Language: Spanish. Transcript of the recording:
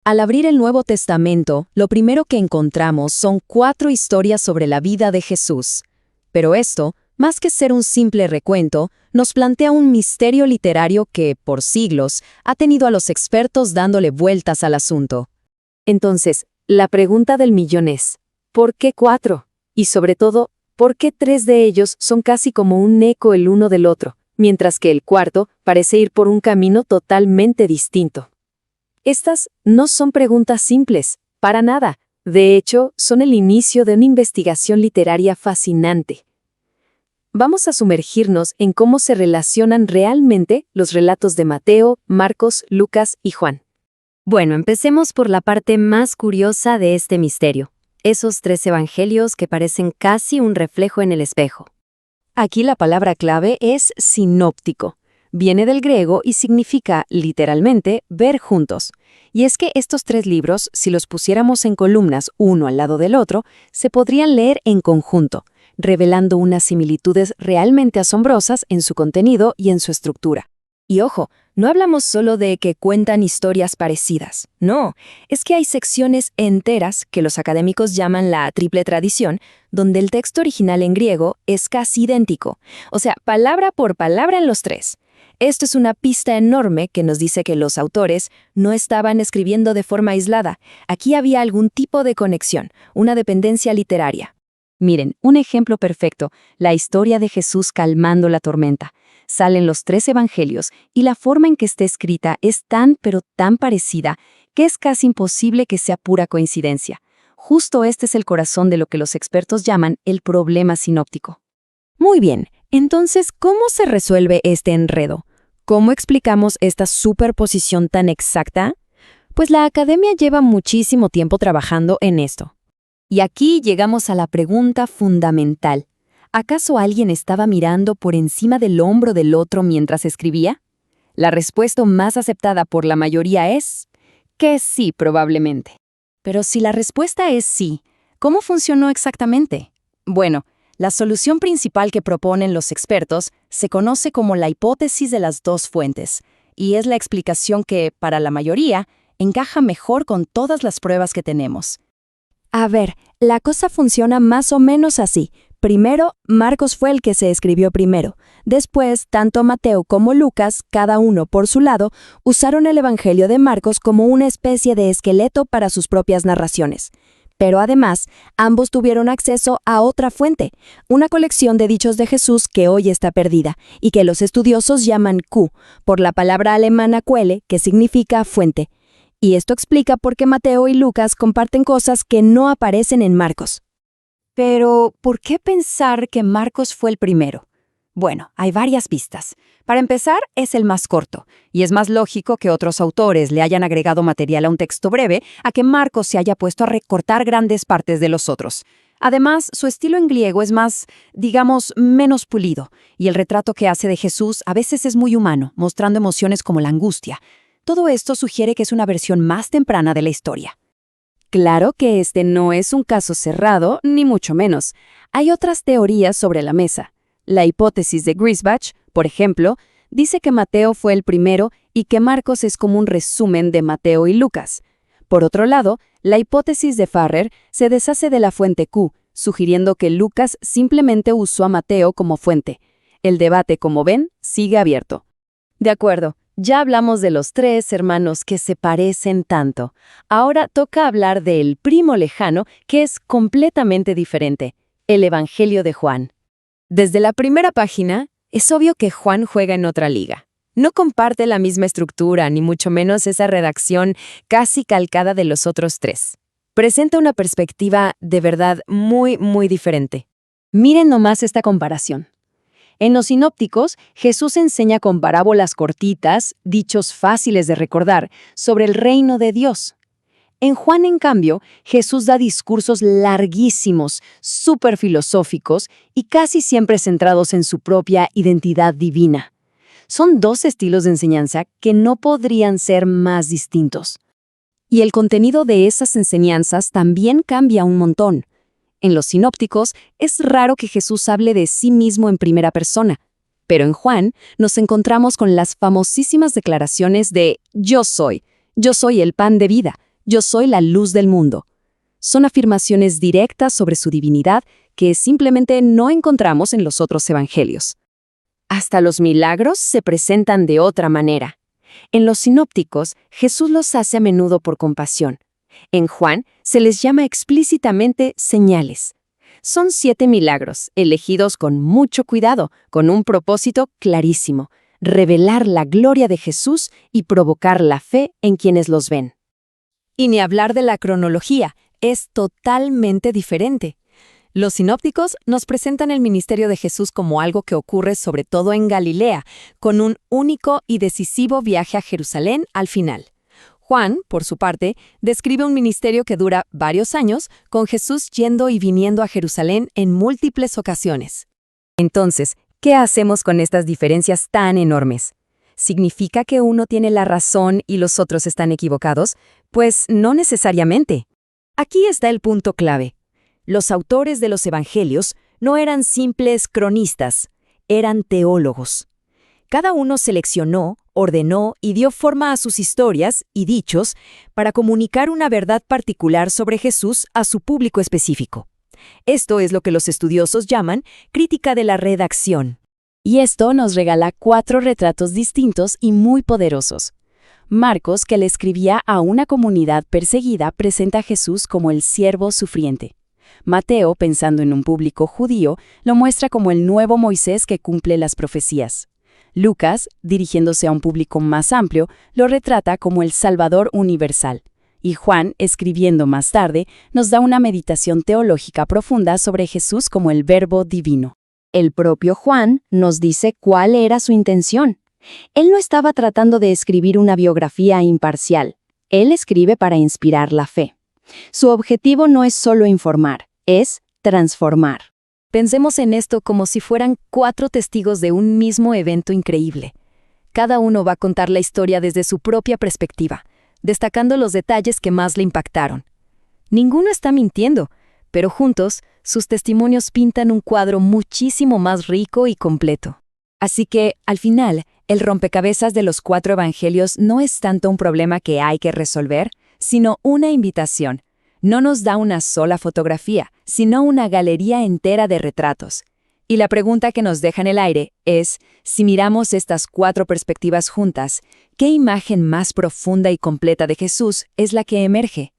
Al abrir el Nuevo Testamento, lo primero que encontramos son 4 historias sobre la vida de Jesús. Pero esto, más que ser un simple recuento, nos plantea un misterio literario que, por siglos, ha tenido a los expertos dándole vueltas al asunto. Entonces, la pregunta del millón es, ¿por qué 4? Y sobre todo, ¿por qué 3 de ellos son casi como un eco el uno del otro, mientras que el cuarto parece ir por un camino totalmente distinto? Estas no son preguntas simples, para nada. De hecho, son el inicio de una investigación literaria fascinante. Vamos a sumergirnos en cómo se relacionan realmente los relatos de Mateo, Marcos, Lucas y Juan. Bueno, empecemos por la parte más curiosa de este misterio, esos 3 evangelios que parecen casi un reflejo en el espejo. Aquí la palabra clave es sinóptico. Viene del griego y significa, literalmente, ver juntos. Y es que estos 3 libros, si los pusiéramos en columnas uno al lado del otro, se podrían leer en conjunto, revelando unas similitudes realmente asombrosas en su contenido y en su estructura. Y ojo, no hablamos solo de que cuentan historias parecidas. No, es que hay secciones enteras que los académicos llaman la triple tradición, donde el texto original en griego es casi idéntico, o sea, palabra por palabra en los 3. Esto es una pista enorme que nos dice que los autores no estaban escribiendo de forma aislada. Aquí había algún tipo de conexión, una dependencia literaria. Miren, un ejemplo perfecto, la historia de Jesús calmando la tormenta. Salen los 3 evangelios y la forma en que está escrita es tan pero tan parecida que es casi imposible que sea pura coincidencia. Justo este es el corazón de lo que los expertos llaman el problema sinóptico. Muy bien, entonces, ¿cómo se resuelve este enredo? ¿Cómo explicamos esta superposición tan exacta? Pues la academia lleva muchísimo tiempo trabajando en esto. Y aquí llegamos a la pregunta fundamental. ¿Acaso alguien estaba mirando por encima del hombro del otro mientras escribía? La respuesta más aceptada por la mayoría es que sí, probablemente. Pero si la respuesta es sí, ¿cómo funcionó exactamente? Bueno, la solución principal que proponen los expertos se conoce como la hipótesis de las 2 fuentes, y es la explicación que, para la mayoría, encaja mejor con todas las pruebas que tenemos. A ver, la cosa funciona más o menos así. Primero, Marcos fue el que se escribió primero. Después, tanto Mateo como Lucas, cada uno por su lado, usaron el Evangelio de Marcos como una especie de esqueleto para sus propias narraciones. Pero además, ambos tuvieron acceso a otra fuente, una colección de dichos de Jesús que hoy está perdida, y que los estudiosos llaman Q, por la palabra alemana Quelle, que significa fuente. Y esto explica por qué Mateo y Lucas comparten cosas que no aparecen en Marcos. Pero, ¿por qué pensar que Marcos fue el primero? Bueno, hay varias pistas. Para empezar, es el más corto, y es más lógico que otros autores le hayan agregado material a un texto breve a que Marcos se haya puesto a recortar grandes partes de los otros. Además, su estilo en griego es más, digamos, menos pulido, y el retrato que hace de Jesús a veces es muy humano, mostrando emociones como la angustia. Todo esto sugiere que es una versión más temprana de la historia. Claro que este no es un caso cerrado, ni mucho menos. Hay otras teorías sobre la mesa. La hipótesis de Griesbach, por ejemplo, dice que Mateo fue el primero y que Marcos es como un resumen de Mateo y Lucas. Por otro lado, la hipótesis de Farrer se deshace de la fuente Q, sugiriendo que Lucas simplemente usó a Mateo como fuente. El debate, como ven, sigue abierto. De acuerdo, ya hablamos de los 3 hermanos que se parecen tanto. Ahora toca hablar del primo lejano, que es completamente diferente, el Evangelio de Juan. Desde la primera página, es obvio que Juan juega en otra liga. No comparte la misma estructura, ni mucho menos esa redacción casi calcada de los otros 3. Presenta una perspectiva de verdad muy, muy diferente. Miren nomás esta comparación. En los sinópticos, Jesús enseña con parábolas cortitas, dichos fáciles de recordar, sobre el reino de Dios. En Juan, en cambio, Jesús da discursos larguísimos, súper filosóficos y casi siempre centrados en su propia identidad divina. Son 2 estilos de enseñanza que no podrían ser más distintos. Y el contenido de esas enseñanzas también cambia un montón. En los sinópticos, es raro que Jesús hable de sí mismo en primera persona, pero en Juan nos encontramos con las famosísimas declaraciones de yo soy el pan de vida, yo soy la luz del mundo. Son afirmaciones directas sobre su divinidad que simplemente no encontramos en los otros evangelios. Hasta los milagros se presentan de otra manera. En los sinópticos, Jesús los hace a menudo por compasión. En Juan se les llama explícitamente señales. Son 7 milagros, elegidos con mucho cuidado, con un propósito clarísimo: revelar la gloria de Jesús y provocar la fe en quienes los ven. Y ni hablar de la cronología, es totalmente diferente. Los sinópticos nos presentan el ministerio de Jesús como algo que ocurre sobre todo en Galilea, con un único y decisivo viaje a Jerusalén al final. Juan, por su parte, describe un ministerio que dura varios años, con Jesús yendo y viniendo a Jerusalén en múltiples ocasiones. Entonces, ¿qué hacemos con estas diferencias tan enormes? ¿Significa que uno tiene la razón y los otros están equivocados? Pues no necesariamente. Aquí está el punto clave. Los autores de los evangelios no eran simples cronistas, eran teólogos. Cada uno seleccionó, ordenó y dio forma a sus historias y dichos para comunicar una verdad particular sobre Jesús a su público específico. Esto es lo que los estudiosos llaman crítica de la redacción. Y esto nos regala 4 retratos distintos y muy poderosos. Marcos, que le escribía a una comunidad perseguida, presenta a Jesús como el siervo sufriente. Mateo, pensando en un público judío, lo muestra como el nuevo Moisés que cumple las profecías. Lucas, dirigiéndose a un público más amplio, lo retrata como el Salvador universal. Y Juan, escribiendo más tarde, nos da una meditación teológica profunda sobre Jesús como el Verbo divino. El propio Juan nos dice cuál era su intención. Él no estaba tratando de escribir una biografía imparcial. Él escribe para inspirar la fe. Su objetivo no es solo informar, es transformar. Pensemos en esto como si fueran 4 testigos de un mismo evento increíble. Cada uno va a contar la historia desde su propia perspectiva, destacando los detalles que más le impactaron. Ninguno está mintiendo, pero juntos, sus testimonios pintan un cuadro muchísimo más rico y completo. Así que, al final, el rompecabezas de los 4 evangelios no es tanto un problema que hay que resolver, sino una invitación. No nos da una sola fotografía, sino una galería entera de retratos. Y la pregunta que nos deja en el aire es, si miramos estas 4 perspectivas juntas, ¿qué imagen más profunda y completa de Jesús es la que emerge?